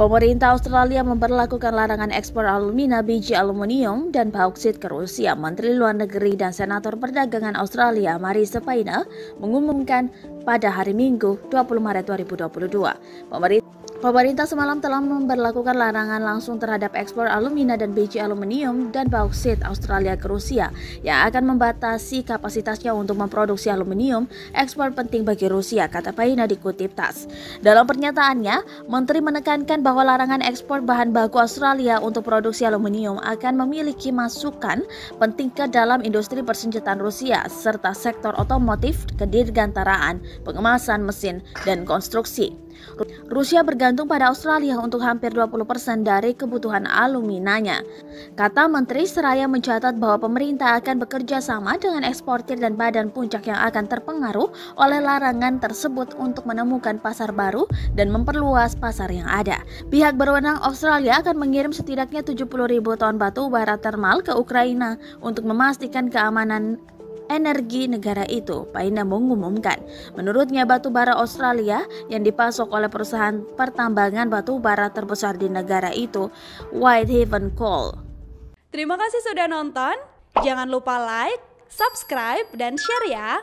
Pemerintah Australia memberlakukan larangan ekspor alumina, biji aluminium, dan bauksit ke Rusia. Menteri Luar Negeri dan Senator Perdagangan Australia, Marisa Paine, mengumumkan pada hari Minggu, 20 Maret 2022. Pemerintah semalam telah memberlakukan larangan langsung terhadap ekspor alumina dan biji aluminium dan bauksit Australia ke Rusia yang akan membatasi kapasitasnya untuk memproduksi aluminium, ekspor penting bagi Rusia, kata Paine dikutip TASS. Dalam pernyataannya, Menteri menekankan bahwa larangan ekspor bahan baku Australia untuk produksi aluminium akan memiliki masukan penting ke dalam industri persenjataan Rusia serta sektor otomotif, kedirgantaraan, pengemasan mesin, dan konstruksi. Rusia bergantung pada Australia untuk hampir 20% dari kebutuhan aluminanya. Kata Menteri seraya mencatat bahwa pemerintah akan bekerja sama dengan eksportir dan badan puncak yang akan terpengaruh oleh larangan tersebut untuk menemukan pasar baru dan memperluas pasar yang ada. Pihak berwenang Australia akan mengirim setidaknya 70.000 ton batu bara termal ke Ukraina untuk memastikan keamanan energi negara itu, Paine mengumumkan. Menurutnya, batu bara Australia yang dipasok oleh perusahaan pertambangan batu bara terbesar di negara itu, Whitehaven Coal. Terima kasih sudah nonton. Jangan lupa like, subscribe, dan share ya.